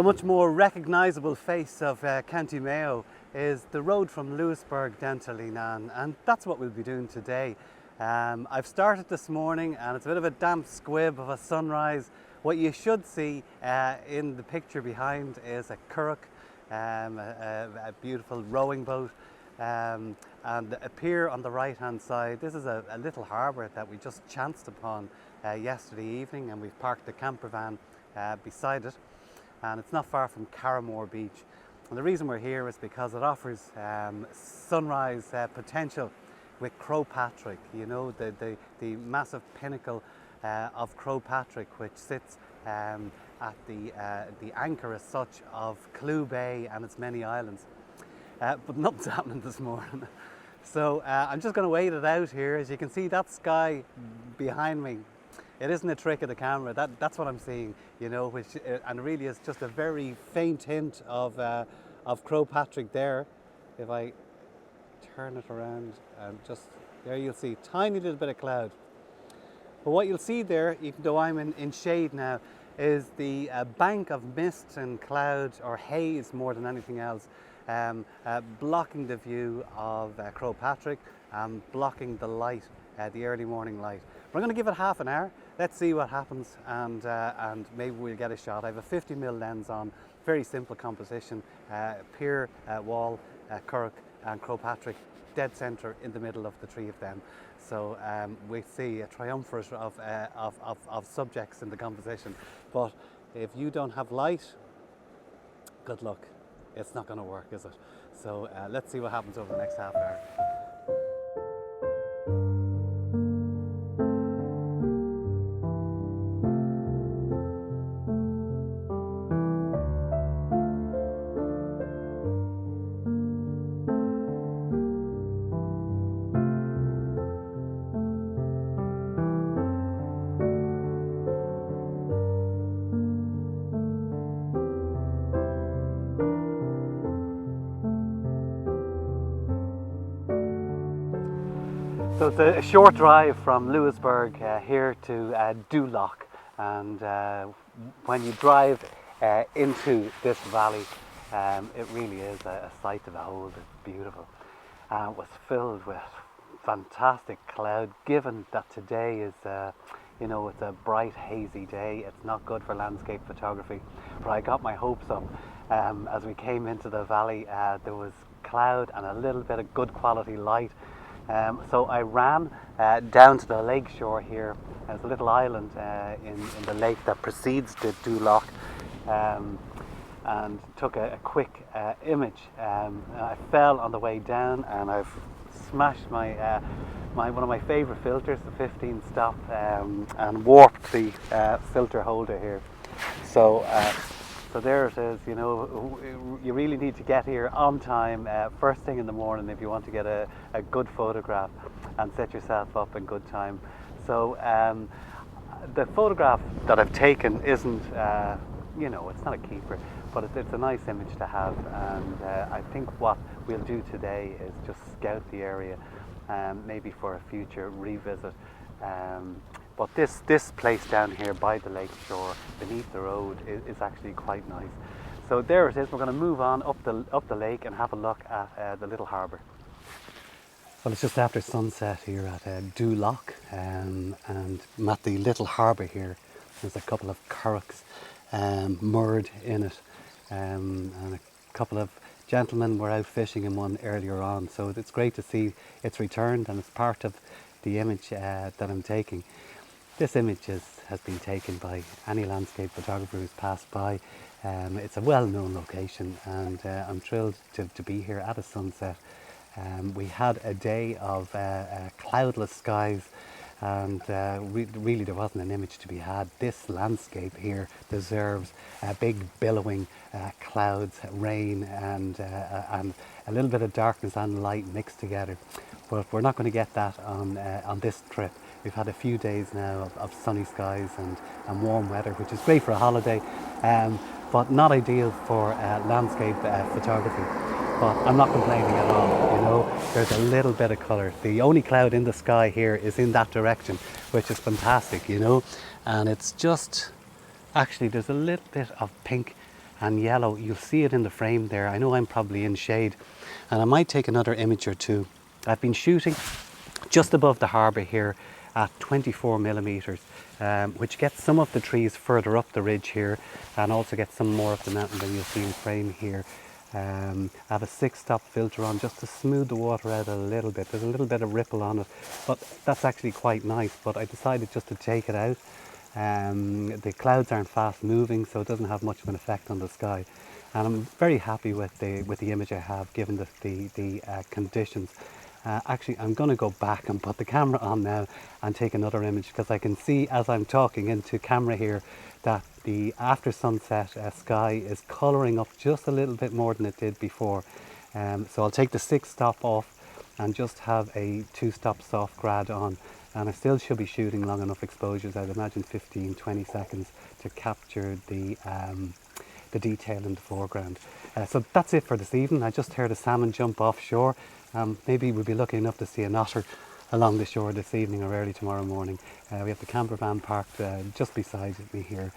Well, a much more recognisable face of County Mayo is the road from Lewisburg down to Leenane, and that's what we'll be doing today. I've started this morning and it's a bit of a damp squib of a sunrise. What you should see in the picture behind is a curragh, a beautiful rowing boat, and a pier on the right hand side. This is a little harbour that we just chanced upon yesterday evening, and we've parked the camper van beside it, and it's not far from Carramore Beach. And the reason we're here is because it offers sunrise potential with Croagh Patrick, you know, the massive pinnacle of Croagh Patrick, which sits at the anchor as such of Clew Bay and its many islands. But nothing's happening this morning. So I'm just going to wait it out here. As you can see, that sky behind me, it isn't a trick of the camera. That's what I'm seeing, you know, which and really is just a very faint hint of Croagh Patrick there. If I turn it around and just there, you'll see a tiny little bit of cloud. But what you'll see there, even though I'm in shade now, is the bank of mist and cloud, or haze more than anything else, blocking the view of Croagh Patrick and blocking the light, the early morning light. We're going to give it half an hour. Let's see what happens, and maybe we'll get a shot. I have a 50mm lens on, very simple composition, pier, wall, curragh and Croagh Patrick, dead centre in the middle of the three of them. So we see a triumvirate of subjects in the composition. But if you don't have light, good luck. It's not going to work, is it? So let's see what happens over the next half hour. So it's a short drive from Lewisburg here to Doolough, and when you drive into this valley, it really is a sight to behold. It's beautiful. It was filled with fantastic cloud, given that today is you know, it's a bright hazy day. It's not good for landscape photography, but I got my hopes up. As we came into the valley, there was cloud and a little bit of good quality light. So I ran down to the lake shore here. There's a little island in the lake that precedes the Doolough, and took a quick image. I fell on the way down, and I've smashed my one of my favourite filters, the 15 stop, and warped the filter holder here. So there it is. You know, you really need to get here on time, first thing in the morning, if you want to get a good photograph and set yourself up in good time. So the photograph that I've taken isn't, you know, it's not a keeper, but it's a nice image to have. And I think what we'll do today is just scout the area, maybe for a future revisit. But this place down here by the lake shore, beneath the road, is actually quite nice. So there it is. We're going to move on up the lake and have a look at the little harbour. Well, it's just after sunset here at Doolough, and I'm at the little harbour here. There's a couple of curraghs moored in it, and a couple of gentlemen were out fishing in one earlier on. So it's great to see it's returned, and it's part of the image that I'm taking. This image has been taken by any landscape photographer who's passed by. It's a well-known location, and I'm thrilled to be here at a sunset. We had a day of cloudless skies, and really there wasn't an image to be had. This landscape here deserves big billowing clouds, rain, and a little bit of darkness and light mixed together. But we're not going to get that on this trip. We've had a few days now of sunny skies and warm weather, which is great for a holiday, but not ideal for landscape photography. But I'm not complaining at all, you know. There's a little bit of colour. The only cloud in the sky here is in that direction, which is fantastic, you know. And it's just, actually there's a little bit of pink and yellow. You'll see it in the frame there. I know I'm probably in shade, and I might take another image or two. I've been shooting just above the harbour here at 24 millimeters, which gets some of the trees further up the ridge here, and also gets some more of the mountain than you'll see in frame here. I have a 6-stop filter on just to smooth the water out a little bit. There's a little bit of ripple on it, but that's actually quite nice. But I decided just to take it out. The clouds aren't fast moving, so it doesn't have much of an effect on the sky. And I'm very happy with the image I have, given the conditions. Actually, I'm going to go back and put the camera on now and take another image, because I can see as I'm talking into camera here that the after sunset sky is colouring up just a little bit more than it did before. So I'll take the 6-stop off and just have a 2-stop soft grad on, and I still should be shooting long enough exposures, I'd imagine 15-20 seconds, to capture the detail in the foreground. So that's it for this evening. I just heard a salmon jump offshore. Maybe we'll be lucky enough to see an otter along the shore this evening or early tomorrow morning. We have the camper van parked just beside me here.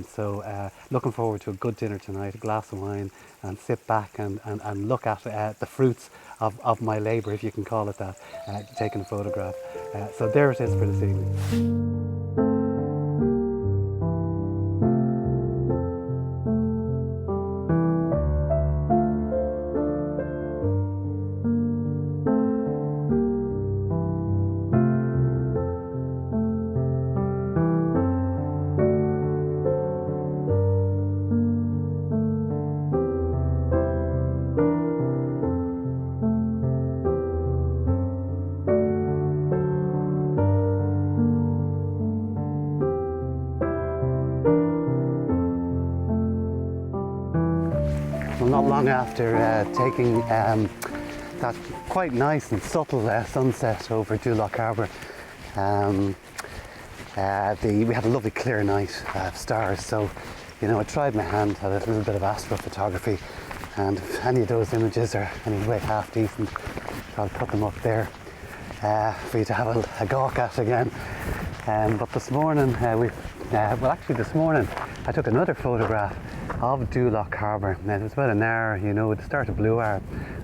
So looking forward to a good dinner tonight, a glass of wine, and sit back and look at the fruits of my labour, if you can call it that, taking a photograph. So there it is for this evening. Not long after taking that quite nice and subtle sunset over Doolough Harbour, we had a lovely clear night of stars. So, you know, I tried my hand at a little bit of astrophotography, and if any of those images are anyway half decent, I'll put them up there for you to have a gawk at again. But this morning, this morning I took another photograph of Doolough Harbour, and it was about an hour, you know, at the start of blue hour,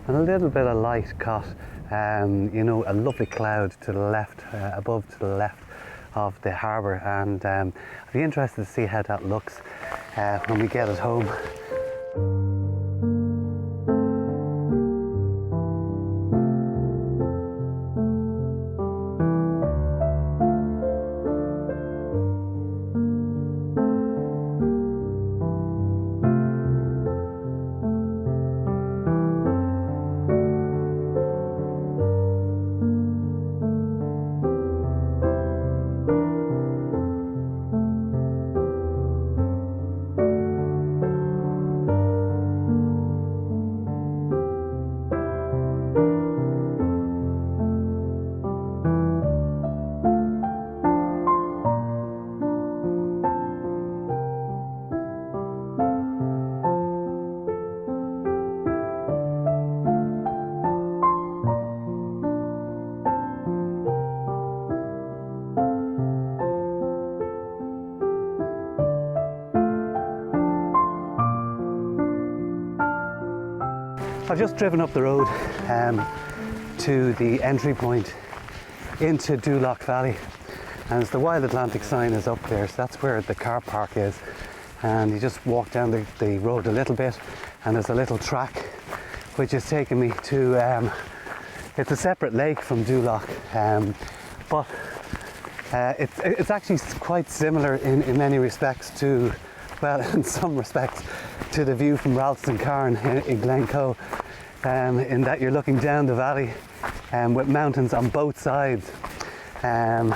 and a little bit of light caught, you know, a lovely cloud to the left, above to the left of the harbour, and I'd be interested to see how that looks when we get it home. I've just driven up the road to the entry point into Doolough Valley, and the Wild Atlantic sign is up there, so that's where the car park is. And you just walk down the road a little bit, and there's a little track which is taking me to, it's a separate lake from Doolough, but it's actually quite similar in many respects to, well, in some respects, to the view from Ralston Carn in Glencoe, in that you're looking down the valley with mountains on both sides. And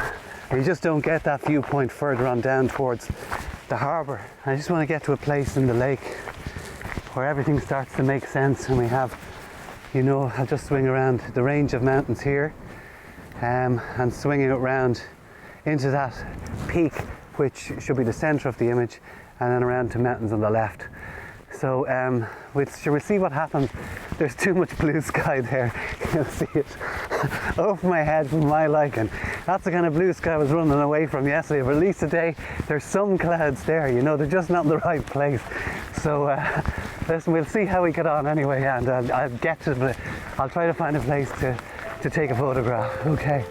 you just don't get that viewpoint further on down towards the harbour. I just want to get to a place in the lake where everything starts to make sense, and we have, you know, I'll just swing around the range of mountains here, and swinging it around into that peak, which should be the centre of the image, and then around to mountains on the left. So we'll see what happens. There's too much blue sky there. You'll see it over my head for my liking. That's the kind of blue sky I was running away from yesterday, but at least today there's some clouds there, you know, they're just not in the right place. So listen, we'll see how we get on anyway, and I'll try to find a place to take a photograph. Okay.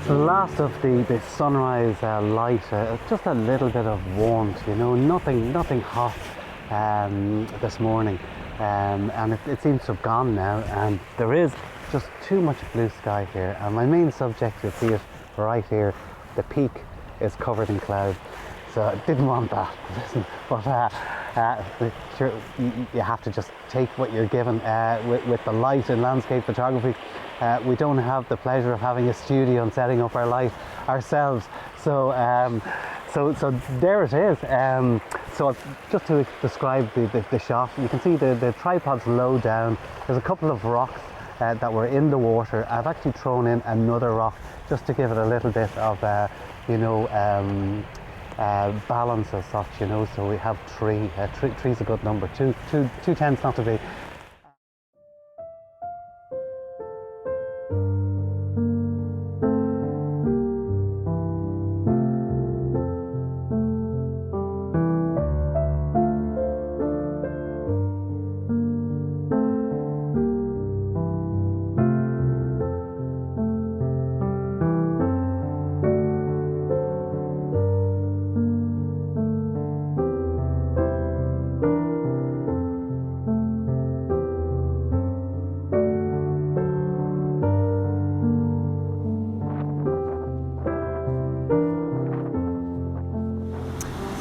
The last of the sunrise light, just a little bit of warmth, you know, nothing hot this morning, and it seems to have gone now, and there is just too much blue sky here, and my main subject, you'll see it right here, the peak is covered in cloud, so I didn't want that. Listen, but sure, you have to just take what you're given with the light in landscape photography. We don't have the pleasure of having a studio and setting up our light ourselves, so there it is. So just to describe the shot, you can see the tripod's low down. There's a couple of rocks that were in the water. I've actually thrown in another rock just to give it a little bit of balance as such, you know. So we have three. Three's a good number. Two tends not to be.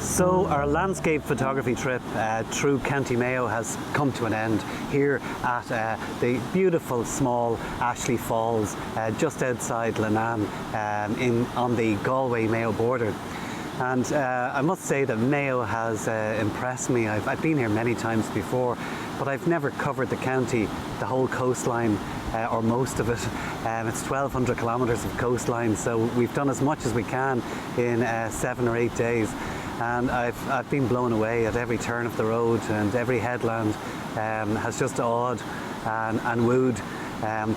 So our landscape photography trip through County Mayo has come to an end here at the beautiful small Ashley Falls just outside Lannan on the Galway-Mayo border. And I must say that Mayo has impressed me. I've been here many times before, but I've never covered the county, the whole coastline, or most of it. It's 1,200 kilometres of coastline, so we've done as much as we can in 7 or 8 days. And I've been blown away at every turn of the road, and every headland has just awed and wooed.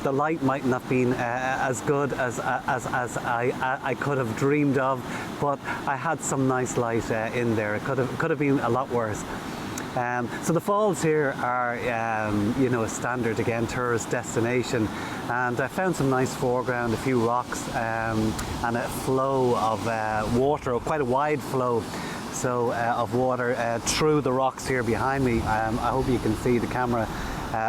The light might not have been as good as I could have dreamed of, but I had some nice light in there. It could have been a lot worse. So the falls here are, you know, a standard, again, tourist destination, and I found some nice foreground, a few rocks, and a flow of water, quite a wide flow. So of water through the rocks here behind me. I hope you can see the camera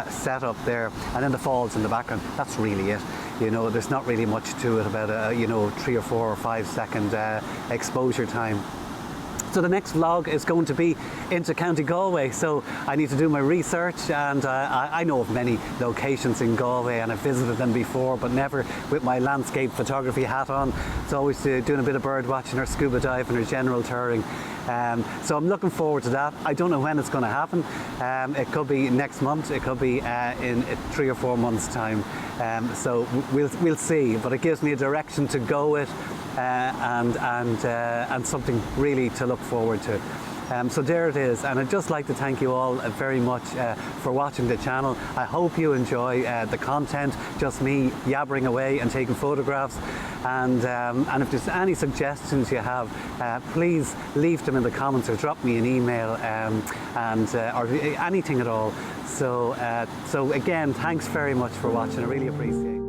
set up there, and then the falls in the background. That's really it. You know, there's not really much to it, about a 3 or 4 or 5 second exposure time. So the next vlog is going to be into County Galway, so I need to do my research, and I know of many locations in Galway, and I've visited them before, but never with my landscape photography hat on. It's always doing a bit of bird watching or scuba diving or general touring. So I'm looking forward to that. I don't know when it's going to happen. It could be next month, it could be in 3 or 4 months' time. So we'll see, but it gives me a direction to go with, and something really to look forward to. So there it is, and I'd just like to thank you all very much for watching the channel. I hope you enjoy the content, just me yabbering away and taking photographs, and if there's any suggestions you have, please leave them in the comments or drop me an email, or anything at all. So again, thanks very much for watching. I really appreciate it.